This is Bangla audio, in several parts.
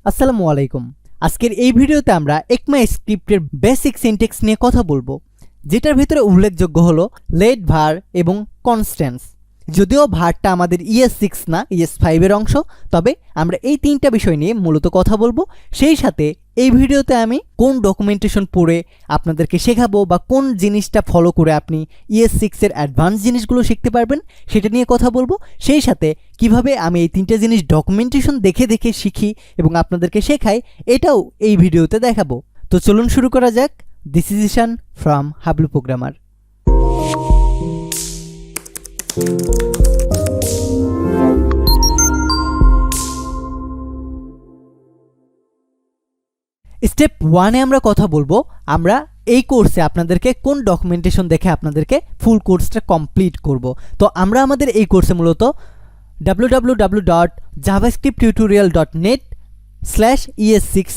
আসসালামু আলাইকুম। আজকের এই ভিডিওতে আমরা ECMAScriptএর বেসিক সিনট্যাক্স নিয়ে কথা বলবো, যেটার ভিতরে উল্লেখযোগ্য হলো লেট, ভার এবং কনস্ট্যান্স। যদিও ভারটা আমাদের ES6 না, ES5 এর অংশ, তবে আমরা এই তিনটা বিষয় নিয়ে মূলত কথা বলবো। সেই সাথে এই ভিডিওতে আমি কোন ডকুমেন্টেশন পড়ে আপনাদেরকে শেখাবো বা কোন জিনিসটা ফলো করে আপনি ES6 এর অ্যাডভান্স জিনিসগুলো শিখতে পারবেন সেটা নিয়ে কথা বলবো। সেই সাথে কিভাবে আমি এই তিনটা জিনিস ডকুমেন্টেশন দেখে দেখে শিখি এবং আপনাদেরকে শেখাই, এটাও এই ভিডিওতে দেখাবো। তো চলুন শুরু করা যাক। This is Ishan from Hablu programmer. Step 1-এ আমরা কথা বলবো আমরা এই কোর্সে আপনাদেরকে কোন ডকুমেন্টেশন দেখে আপনাদেরকে ফুল কোর্সটা কমপ্লিট করব। তো আমরা আমাদের এই কোর্সে মূলত www.javascripttutorial.net/ES6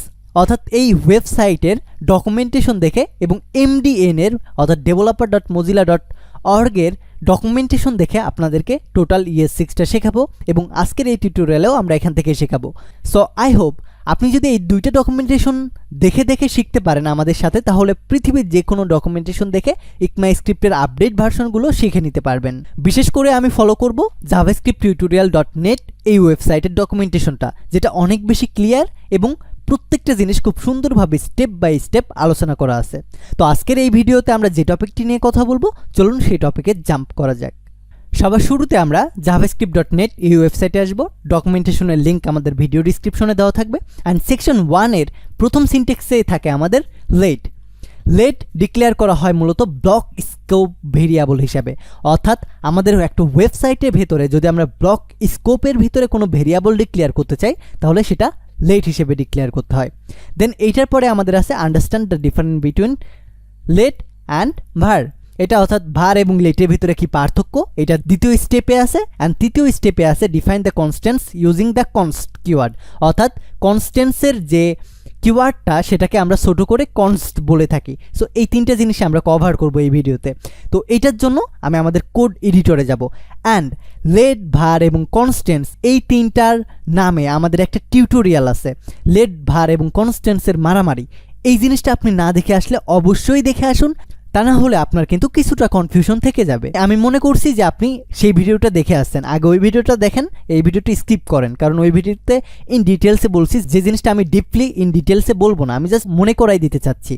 অর্থাৎ এই ওয়েবসাইটের ডকুমেন্টেশন দেখে এবং MDN এর অর্থাৎ developer.mozilla.org এর ডকুমেন্টেশন দেখে আপনাদেরকে টোটাল ES6টা শেখাবো এবং আজকের এই টিউটোরিয়ালেও আমরা এখান থেকে শেখাবো। সো আই হোপ আপনি যদি এই দুইটা ডকুমেন্টেশন দেখে দেখে শিখতে পারেন আমাদের সাথে, তাহলে পৃথিবীর যে কোনো ডকুমেন্টেশন দেখে ECMAScriptএর আপডেট ভার্সনগুলো শিখে নিতে পারবেন। বিশেষ করে আমি ফলো করব javascripttutorial.net এই ওয়েবসাইটের ডকুমেন্টেশনটা, যেটা অনেক বেশি ক্লিয়ার এবং প্রত্যেকটা জিনিস খুব সুন্দরভাবে স্টেপ বাই স্টেপ আলোচনা করা আছে। তো আজকের এই ভিডিওতে আমরা যে টপিকটি নিয়ে কথা বলবো, চলুন সেই টপিকে জাম্প করা যাক। সবার শুরুতে আমরা javascript.net এই ওয়েবসাইটে আসবো। ডকুমেন্টেশনের লিঙ্ক আমাদের ভিডিও ডিসক্রিপশনে দেওয়া থাকবে। অ্যান্ড সেকশন 1-এর প্রথম সিনট্যাক্সে থাকে আমাদের লেট। লেট ডিক্লেয়ার করা হয় মূলত ব্লক স্কোপ ভেরিয়েবল হিসাবে, অর্থাৎ আমাদের একটা ওয়েবসাইটের ভেতরে যদি আমরা ব্লক স্কোপের ভিতরে কোনো ভেরিয়েবল ডিক্লেয়ার করতে চাই, তাহলে সেটা লেট হিসেবে ডিক্লেয়ার করতে হয়। দেন এইটার পরে আমাদের আছে understand the difference between let and var. এটা অর্থাৎ ভার এবং লেটের ভিতরে কি পার্থক্য, এটা দ্বিতীয় স্টেপে আছে। অ্যান্ড তৃতীয় স্টেপে আছে define the constants using the const keyword, অর্থাৎ কনস্ট্যান্টসের যে কিওয়ার্ডটা সেটাকে আমরা ছোট করে কনস্ট বলে থাকি। সো এই তিনটা জিনিস আমরা কভার করব এই ভিডিওতে। তো এইটার জন্য আমি আমাদের কোড এডিটরে যাব। অ্যান্ড লেট, ভার এবং কনস্ট্যান্টস এই তিনটার নামে আমাদের একটা টিউটোরিয়াল আছে, লেট, ভার এবং কনস্ট্যান্টসের মারামারি। এই জিনিসটা আপনি না দেখে আসলে অবশ্যই দেখে আসুন, তা না হলে আপনার কিন্তু কিছুটা কনফিউশন থেকে যাবে। আমি মনে করছি যে আপনি সেই ভিডিওটা দেখে আসছেন, আগে ওই ভিডিওটা দেখেন, এই ভিডিওটা স্কিপ করেন, কারণ ওই ভিডিওতে ইন ডিটেলসে বলছি যে জিনিসটা আমি ডিপলি ইন ডিটেলসে বলবো না, আমি জাস্ট মনে করাই দিতে চাচ্ছি।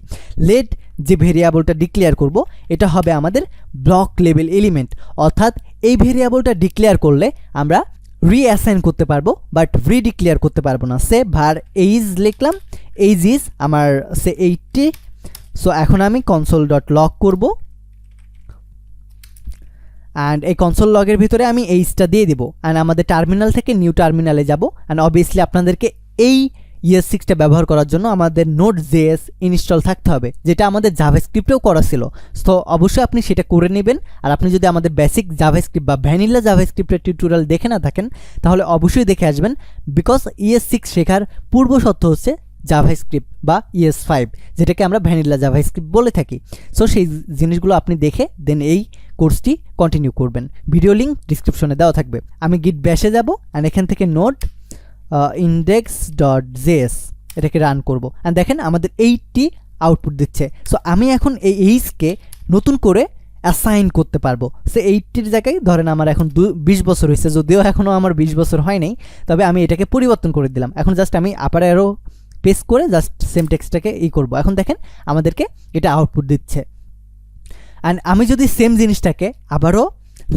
লেট যে ভেরিয়েবলটা ডিক্লেয়ার করব, এটা হবে আমাদের ব্লক লেভেল এলিমেন্ট, অর্থাৎ এই ভেরিয়েবলটা ডিক্লেয়ার করলে আমরা রিঅ্যাসাইন করতে পারবো, বাট রিডিক্লেয়ার করতে পারবো না। সে ভার এইজ লিখলাম, এইজ ইজ আমার সে 80। সো এখন আমি console.log করব অ্যান্ড এই কনসোল লগের ভিতরে আমি এইজটা দিয়ে দেবো। অ্যান্ড আমাদের টার্মিনাল থেকে নিউ টার্মিনালে যাব। অ্যান্ড অবভিয়াসলি আপনাদেরকে এই ES6টা ব্যবহার করার জন্য আমাদের Node.js ইনস্টল থাকতে হবে, যেটা আমাদের জাভাস্ক্রিপ্টেও করা ছিল। সো অবশ্যই আপনি সেটা করে নেবেন। আর আপনি যদি আমাদের বেসিক জাভাস্ক্রিপ্ট বা ভ্যানিলা জাভাস্ক্রিপ্টের টিউটোরিয়াল দেখে না থাকেন, তাহলে অবশ্যই দেখে আসবেন, বিকজ ES6 শেখার পূর্ব শর্ত হচ্ছে জাভাস্ক্রিপ্ট বা ES5, যেটাকে আমরা ভ্যানিলা জাভাস্ক্রিপ্ট বলে থাকি। সো সেই জিনিসগুলো আপনি দেখে দেন এই কোর্সটি কন্টিনিউ করবেন। ভিডিও লিঙ্ক ডিসক্রিপশনে দেওয়া থাকবে। আমি গিট ব্যাশে যাব অ্যান্ড এখান থেকে নোড index.js এটাকে রান করব। অ্যান্ড দেখেন আমাদের 80 আউটপুট দিচ্ছে। সো আমি এখন এই এইজকে নতুন করে অ্যাসাইন করতে পারবো। সে 80-র জায়গায় ধরেন আমার এখন 20 বছর হয়েছে, যদিও এখনও আমার 20 বছর হয় নাই, তবে আমি এটাকে পরিবর্তন করে দিলাম। এখন জাস্ট আমি আপার অ্যারো পেস্ট করে জাস্ট সেম টেক্সটটাকে করব। এখন দেখেন আমাদেরকে এটা আউটপুট দিচ্ছে। অ্যান্ড আমি যদি সেম জিনিসটাকে আবারও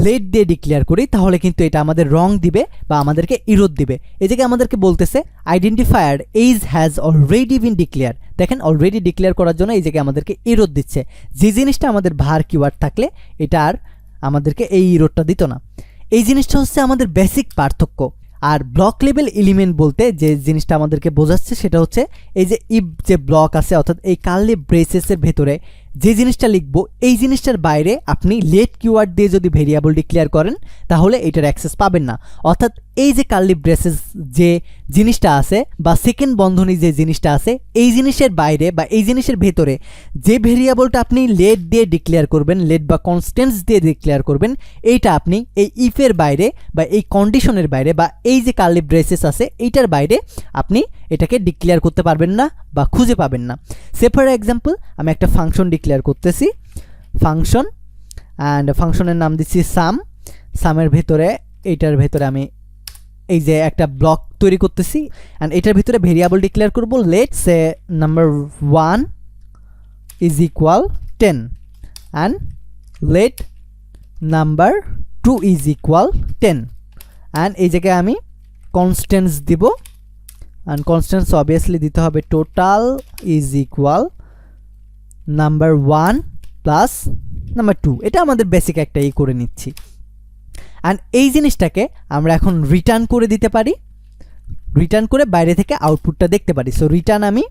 লেট দিয়ে ডিক্লেয়ার করি, তাহলে কিন্তু এটা আমাদের রং দিবে বা আমাদেরকে ইরোর দিবে। এই জায়গায় আমাদেরকে বলতেছে identifier age has already been declare. দেখেন অলরেডি ডিক্লেয়ার করার জন্য এই জায়গায় আমাদেরকে ইরোর দিচ্ছে। যে জিনিসটা আমাদের ভার কিওয়ার্ড থাকলে এটা আর আমাদেরকে এই ইরোরটা দিত না। এই জিনিসটা হচ্ছে আমাদের বেসিক পার্থক্য। আর ব্লক লেভেল এলিমেন্ট বলতে যে জিনিসটা আমাদেরকে বোঝাচ্ছে সেটা হচ্ছে এই যে ইফ যে ব্লক আছে, অর্থাৎ এই কার্লি ব্রেসেসের ভেতরে যে জিনিসটা লিখবো, এই জিনিসটার বাইরে আপনি লেট কিওয়ার্ড দিয়ে যদি ভেরিয়েবল ডিক্লেয়ার করেন, তাহলে এটার অ্যাক্সেস পাবেন না। অর্থাৎ এই যে কার্লি ব্রেসেস যে জিনিসটা আছে বা সেকেন্ড বন্ধনী যে জিনিসটা আছে, এই জিনিসের বাইরে বা এই জিনিসের ভেতরে যে ভেরিয়েবলটা আপনি লেট দিয়ে ডিক্লেয়ার করবেন, লেট বা কনস্ট্যান্টস দিয়ে ডিক্লেয়ার করবেন, এইটা আপনি এই ইফের বাইরে বা এই কন্ডিশনের বাইরে বা এই যে কার্লি ব্রেসেস আছে এইটার বাইরে আপনি এটাকে ডিক্লেয়ার করতে পারবেন না বা খুঁজে পাবেন না। সে ফর এক্সাম্পল আমি একটা ফাংশন ডিক্লেয়ার করতেছি, ফাংশন, অ্যান্ড ফাংশনের নাম দিচ্ছি সাম। সামের ভেতরে এইটার ভেতরে আমি এই যে একটা ব্লক তৈরি করতেছি, অ্যান্ড এটার ভিতরে ভেরিয়েবল ডিক্লেয়ার করব, let say number 1 is equal 10 and let number 2 is equal 10, and এই জায়গায় আমি কনস্ট্যান্টস দিব, অ্যান্ড কনস্ট্যান্টস অবভিয়াসলি দিতে হবে total is equal number 1 plus number 2। এটা আমাদের বেসিক একটা করে নিচ্ছি, অ্যান্ড এই জিনিসটাকে আমরা এখন রিটার্ন করে দিতে পারি, রিটার্ন করে বাইরে থেকে আউটপুটটা দেখতে পারি। সো রিটার্ন আমি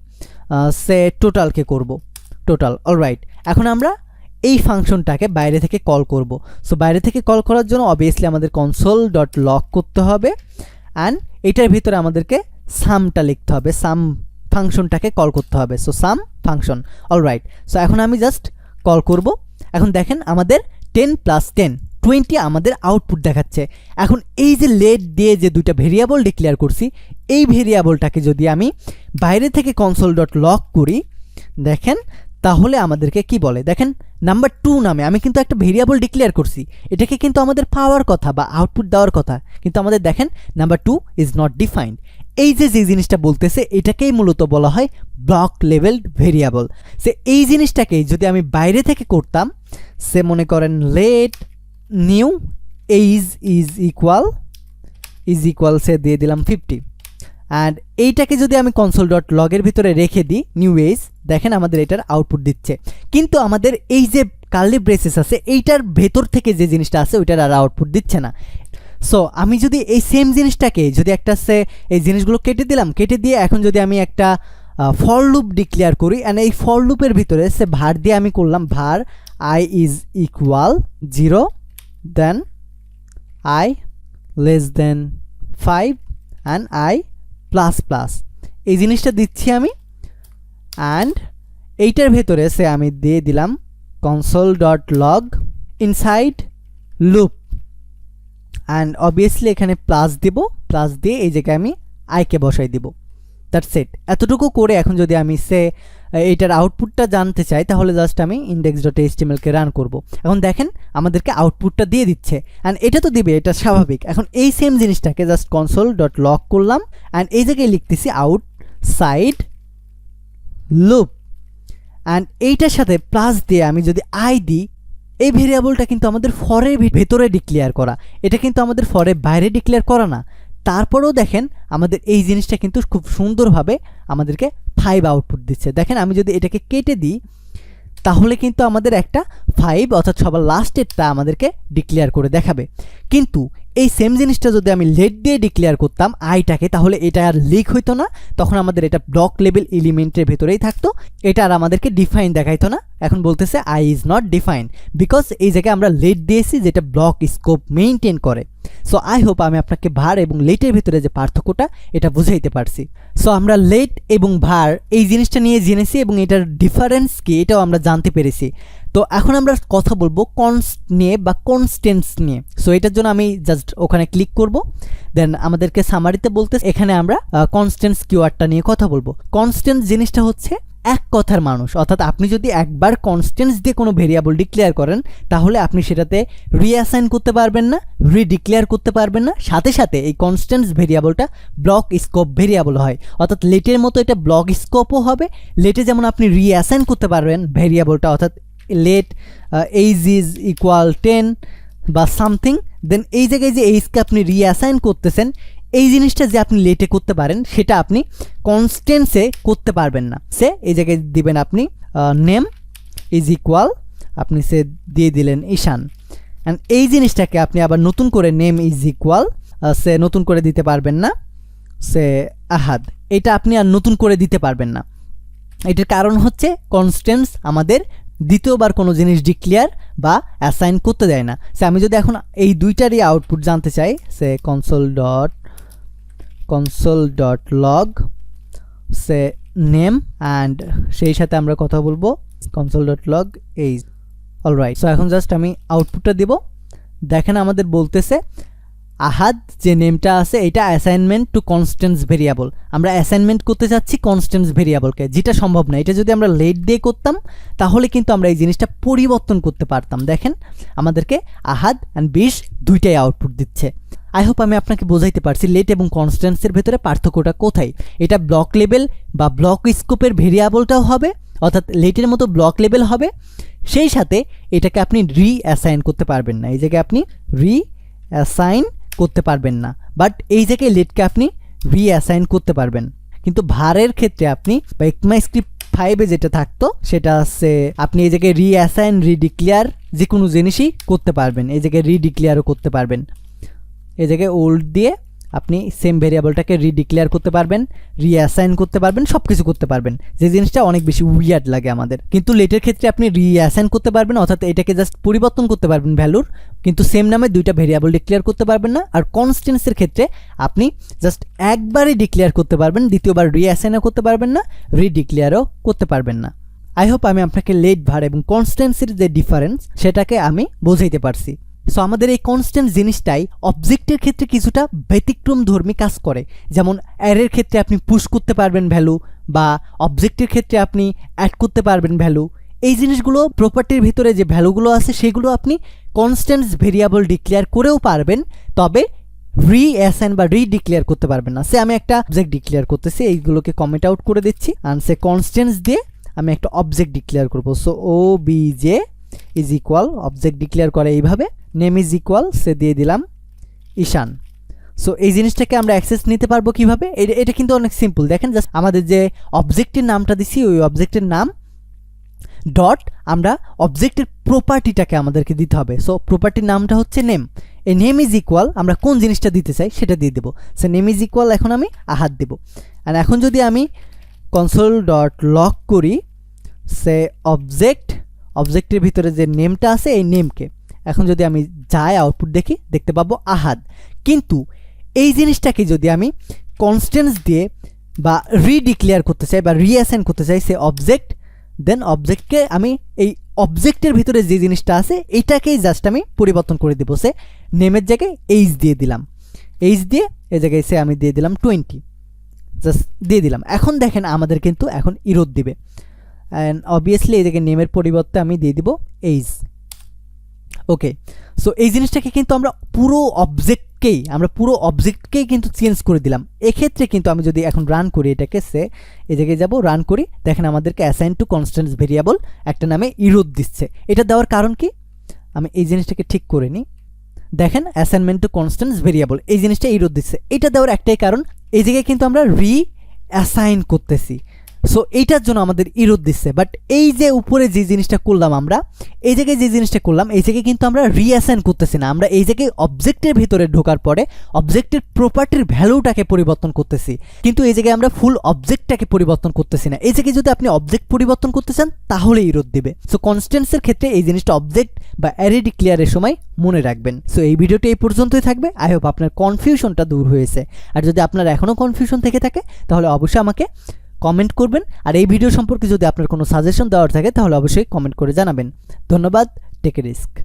সে টোটালকে করব, টোটাল। অলরাইট, এখন আমরা এই ফাংশনটাকে বাইরে থেকে কল করব। সো বাইরে থেকে কল করার জন্য অবভিয়াসলি আমাদের কনসোল ডট লগ করতে হবে, অ্যান্ড এটার ভিতরে আমাদেরকে সামটা লিখতে হবে, সাম ফাংশনটাকে কল করতে হবে। সো সাম ফাংশন, অলরাইট। সো এখন আমি জাস্ট কল করব। এখন দেখেন আমাদের 10 প্লাস 10 20 আমাদের আউটপুট দেখাচ্ছে। এখন এই যে লেট দিয়ে যে দুইটা ভেরিয়েবল ডিক্লেয়ার করছি, এই ভেরিয়েবলটাকে যদি আমি বাইরে থেকে কনসোল ডট লগ করি, দেখেন তাহলে আমাদেরকে কি বলে, দেখেন নাম্বার 2 নামে আমি কিন্তু একটা ভেরিয়েবল ডিক্লেয়ার করছি, এটাকে কিন্তু আমাদের পাওয়ার কথা বা আউটপুট দেওয়ার কথা, কিন্তু আমাদের দেখেন নাম্বার 2 ইজ নট ডিফাইন্ড। এই যে জিনিসটা বলতেছে এটাকেই মূলত বলা হয় ব্লক লেভেল ভেরিয়েবল। সে এই জিনিসটাকেই যদি আমি বাইরে থেকে করতাম, সে মনে করেন let new age is equal say দিয়ে দিলাম 50, অ্যান্ড এইটাকে যদি আমি কনসোল ডট লগের ভিতরে রেখে দিই নিউ এইজ, দেখেন আমাদের এটার আউটপুট দিচ্ছে। কিন্তু আমাদের এই যে কার্লি ব্রেসেস আছে এইটার ভেতর থেকে যে জিনিসটা আছে ওইটার আর আউটপুট দিচ্ছে না। সো আমি যদি এই সেম জিনিসটাকে যদি একটা সে এই জিনিসগুলো কেটে দিলাম, কেটে দিয়ে এখন যদি আমি একটা ফর লুপ ডিক্লেয়ার করি, অ্যান্ড এই ফর লুপের ভিতরে সে ভার দিয়ে আমি করলাম var i is equal 0 then i less than 5 and i plus plus, এই জিনিসটা দিচ্ছি আমি। অ্যান্ড এইটার ভেতরে সে আমি দিয়ে দিলাম console dot log inside loop, and obviously এখানে প্লাস দিব, প্লাস দিয়ে এই জায়গায় আমি আইকে বসাই দিব। That's it. এতটুকু করে এখন যদি আমি সে এইটার আউটপুটটা জানতে চাই তাহলে জাস্ট আমি index.html-কে রান করব। এখন দেখেন আমাদেরকে আউটপুটটা দিয়ে দিচ্ছে, অ্যান্ড এটা তো দিবে, এটা স্বাভাবিক। এখন এই সেম জিনিসটাকে জাস্ট কনসোল ডট লগ করলাম, অ্যান্ড এই জায়গায় লিখতেছি আউটসাইড লুপ, অ্যান্ড এইটার সাথে প্লাস দিয়ে আমি যদি আই দিই, এই ভেরিয়েবলটা কিন্তু আমাদের ফরের ভেতরে ডিক্লেয়ার করা, এটা কিন্তু আমাদের ফরের বাইরে ডিক্লেয়ার করা না। তারপরেও দেখেন আমাদের এই জিনিসটা কিন্তু খুব সুন্দরভাবে আমাদেরকে 5 আউটপুট দিচ্ছে। দেখেন আমি যদি এটাকে কেটে দিই তাহলে কিন্তু আমাদের একটা 5 অর্থাৎ সবার লাস্টেরটা আমাদেরকে ডিক্লেয়ার করে দেখাবে। কিন্তু এই সেম জিনিসটা যদি আমি লেট দিয়ে ডিক্লেয়ার করতাম আইটাকে, তাহলে এটা আর লিক হইতো না, তখন আমাদের এটা ব্লক লেভেল এলিমেন্টের ভেতরেই থাকতো, এটা আর আমাদেরকে ডিফাইন দেখাইতো না। এখন বলতেছে I is not define because এই জায়গায় আমরা লেট দিয়েছি যেটা ব্লক স্কোপ মেইনটেইন করে। সো আই হোপ আমি আপনাকে ভার এবং লেটের ভিতরে যে পার্থক্যটা এটা বুঝাইতে পারছি। সো আমরা লেট এবং ভার এই জিনিসটা নিয়ে জেনেছি এবং এটার ডিফারেন্স কি এটাও আমরা জানতে পেরেছি। তো এখন আমরা কথা বলবো কনস্ট নিয়ে বা কনস্ট্যান্টস নিয়ে। সো এটার জন্য আমি জাস্ট ওখানে ক্লিক করব, দেন আমাদেরকে সামারিতে বলতে এখানে আমরা কনস্ট্যান্টস কিওয়ার্ডটা নিয়ে কথা বলবো। কনস্ট্যান্ট জিনিসটা হচ্ছে এক কথার মানুষ, অর্থাৎ আপনি যদি একবার কনস্ট্যান্টস দিয়ে কোনো ভেরিয়েবল ডিক্লেয়ার করেন তাহলে আপনি সেটাতে রিঅ্যাসাইন করতে পারবেন না, রিডিক্লেয়ার করতে পারবেন না। সাথে সাথে এই কনস্ট্যান্টস ভেরিয়েবলটা ব্লক স্কোপ ভেরিয়েবল হয়, অর্থাৎ লেটের মতো এটা ব্লক স্কোপও হবে। লেটে যেমন আপনি রিঅ্যাসাইন করতে পারবেন ভেরিয়েবলটা, অর্থাৎ লেট এইজ ইজ ইকুয়াল 10 বা সামথিং, দেন এই জায়গায় যে এইজকে আপনি রিঅ্যাসাইন করতেছেন এই জিনিসটা যে আপনি লেটে করতে পারেন সেটা আপনি কনস্ট্যান্টসে করতে পারবেন না। সে এই জায়গায় দিবেন আপনি নেম ইজ ইকুয়াল, আপনি সে দিয়ে দিলেন ঈশান, অ্যান্ড এই জিনিসটাকে আপনি আবার নতুন করে নেম ইজ ইকুয়াল সে নতুন করে দিতে পারবেন না, সে আহাদ, এটা আপনি আর নতুন করে দিতে পারবেন না। এটার কারণ হচ্ছে কনস্ট্যান্টস আমাদের দ্বিতীয়বার কোনো জিনিস ডিক্লেয়ার বা অ্যাসাইন করতে দেয় না। সে আমি যদি এখন এই দুইটারই আউটপুট জানতে চাই, say console dot log say name, and সেই সাথে আমরা কথা বলবো console dot log age. Alright, so এখন জাস্ট আমি আউটপুটটা দেব। দেখেন আমাদের বলতেছে আহাদ যে নেমটা আছে এটা অ্যাসাইনমেন্ট টু কনস্ট্যান্স ভেরিয়েবল, আমরা অ্যাসাইনমেন্ট করতে যাচ্ছি কনস্ট্যান্স ভেরিয়েবলকে, যেটা সম্ভব না। এটা যদি আমরা লেট দিয়ে করতাম তাহলে কিন্তু আমরা এই জিনিসটা পরিবর্তন করতে পারতাম। দেখেন আমাদেরকে আহাদ অ্যান্ড 20 দুইটাই আউটপুট দিচ্ছে। আই হোপ আমি আপনাকে বোঝাইতে পারছি লেট এবং কনস্ট্যান্সের ভেতরে পার্থক্যটা কোথায়। এটা ব্লক লেভেল বা ব্লক স্কোপের ভেরিয়েবলটাও হবে, অর্থাৎ লেটের মতো ব্লক লেভেল হবে, সেই সাথে এটাকে আপনি রিঅ্যাসাইন করতে পারবেন না। এই জায়গায় আপনি রিঅ্যাসাইন করতে পারবেন না, বাট এই জায়গায় লেটকে আপনি রিঅ্যাসাইন করতে পারবেন। কিন্তু ভারের ক্ষেত্রে আপনি বা ECMAScript 5 যেটা থাকতো সেটা আছে আপনি এই জায়গায় রিঅ্যাসাইন রিডিক্লেয়ার যে কোনো জিনিসই করতে পারবেন। এই জায়গায় রিডিক্লেয়ারও করতে পারবেন। এই জায়গায় ওল্ড দিয়ে আপনি সেম ভেরিয়েবলটাকে রিডিক্লেয়ার করতে পারবেন, রিঅ্যাসাইন করতে পারবেন, সব কিছু করতে পারবেন, যে জিনিসটা অনেক বেশি উইয়ার্ড লাগে আমাদের। কিন্তু লেটের ক্ষেত্রে আপনি রিঅ্যাসাইন করতে পারবেন, অর্থাৎ এটাকে জাস্ট পরিবর্তন করতে পারবেন ভ্যালুর, কিন্তু সেম নামে দুইটা ভেরিয়েবল ডিক্লেয়ার করতে পারবেন না। আর কনস্ট্যান্সের ক্ষেত্রে আপনি জাস্ট একবারই ডিক্লেয়ার করতে পারবেন, দ্বিতীয়বার রিঅ্যাসাইনও করতে পারবেন না, রিডিক্লেয়ারও করতে পারবেন না। আই হোপ আমি আপনাকে লেট ভার এবং কনস্ট্যান্সের যে ডিফারেন্স সেটাকে আমি বোঝাইতে পারছি। সো আমাদের এই কনস্ট্যান্ট জিনিসটাই অবজেক্টের ক্ষেত্রে কিছুটা ব্যতিক্রমধর্মী কাজ করে। যেমন অ্যারের ক্ষেত্রে আপনি পুশ করতে পারবেন ভ্যালু, বা অবজেক্টের ক্ষেত্রে আপনি অ্যাড করতে পারবেন ভ্যালু। এই জিনিসগুলো প্রপার্টির ভিতরে যে ভ্যালুগুলো আছে সেগুলো আপনি কনস্ট্যান্টস ভেরিয়েবল ডিক্লেয়ার করেও পারবেন, তবে রিঅ্যাসাইন বা রিডিক্লেয়ার করতে পারবেন না। সে আমি একটা অবজেক্ট ডিক্লেয়ার করতেছি, এইগুলোকে কমেন্ট আউট করে দিচ্ছি, আর সে কনস্ট্যান্টস দিয়ে আমি একটা অবজেক্ট ডিক্লেয়ার করবো। So obj is equal, object declare করে এইভাবে, নেম ইজ ইকুয়াল সে দিয়ে দিলাম ঈশান। সো এই জিনিসটাকে আমরা অ্যাক্সেস নিতে পারবো কিভাবে? এটা কিন্তু অনেক সিম্পল। দেখেন জাস্ট আমাদের যে অবজেক্টের নামটা দিছি ওই অবজেক্টের নাম ডট আমরা অবজেক্টের প্রপার্টিটাকে আমাদেরকে দিতে হবে। সো প্রপার্টির নামটা হচ্ছে নেম, এই নেম ইজ ইকুয়াল আমরা কোন জিনিসটা দিতে চাই সেটা দিয়ে দেবো। সো নেম ইজ ইকুয়াল এখন আমি আহাদ দেবো। আর এখন যদি আমি কনসোল ডট লক করি সে অবজেক্টের ভিতরে যে নেমটা আছে এই নেমকে, এখন যদি আমি যাই আউটপুট দেখি দেখতে পাবো আহাদ। কিন্তু এই জিনিসটাকে যদি আমি কনস্ট্যান্টস দিয়ে বা রিডিক্লেয়ার করতে চাই বা রিঅ্যাসাইন করতে চাই সে অবজেক্ট, দেন অবজেক্টকে আমি এই অবজেক্টের ভিতরে যে জিনিসটা আছে এইটাকেই জাস্ট আমি পরিবর্তন করে দেবো। সে নেমের জায়গায় এইচ দিয়ে দিলাম, এইচ দিয়ে এই জায়গায় সে আমি দিয়ে দিলাম 20, জাস্ট দিয়ে দিলাম। এখন দেখেন আমাদের কিন্তু এখন ইরোদ দিবে, অ্যান্ড অবভিয়াসলি এই জায়গায় নেমের পরিবর্তে আমি দিয়ে দিব এইচ। ওকে, সো এই জিনিসটাকে কিন্তু আমরা পুরো অবজেক্টকেই কিন্তু চেঞ্জ করে দিলাম। এক্ষেত্রে কিন্তু আমি যদি এখন রান করি এটাকে, সে এই জায়গায় যাবো রান করি, দেখেন আমাদেরকে অ্যাসাইন টু কনস্ট্যান্টস ভেরিয়েবল একটা নামে ইরোদ দিচ্ছে। এটা দেওয়ার কারণ কি? আমি এই জিনিসটাকে ঠিক করে নিই। দেখেন অ্যাসাইনমেন্ট টু কনস্ট্যান্টস ভেরিয়েবল এই জিনিসটা ইরোদ দিচ্ছে। এটা দেওয়ার একটাই কারণ, এই জায়গায় কিন্তু আমরা রিঅ্যাসাইন করতেছি, সো এইটার জন্য আমাদের ইরোদ দিচ্ছে। বাট এই যে উপরে যে জিনিসটা করলাম আমরা, এই জায়গায় যে জিনিসটা করলাম এই জায়গায় কিন্তু আমরা রিঅ্যাসাইন করতেছি না, আমরা এই জায়গায় অবজেক্টের ভিতরে ঢোকার পরে অবজেক্টের প্রপার্টির ভ্যালুটাকে পরিবর্তন করতেছি, কিন্তু এই জায়গায় আমরা ফুল অবজেক্টটাকে পরিবর্তন করতেছি না। এই জায়গায় যদি আপনি অবজেক্ট পরিবর্তন করতে চান তাহলে ইরোদ দিবে। সো কনস্ট্যান্টসের ক্ষেত্রে এই জিনিসটা অবজেক্ট বা অ্যারে ডিক্লেয়ারের সময় মনে রাখবেন। সো এই ভিডিওটি এই পর্যন্তই থাকবে। আই হোপ আপনার কনফিউশনটা দূর হয়েছে। আর যদি আপনার এখনও কনফিউশন থেকে থাকে তাহলে অবশ্যই আমাকে কমেন্ট করবেন। আর এই ভিডিও সম্পর্কে যদি আপনার কোনো সাজেশন দেওয়ার থাকে তাহলে অবশ্যই কমেন্ট করে জানাবেন। ধন্যবাদ। Take a risk.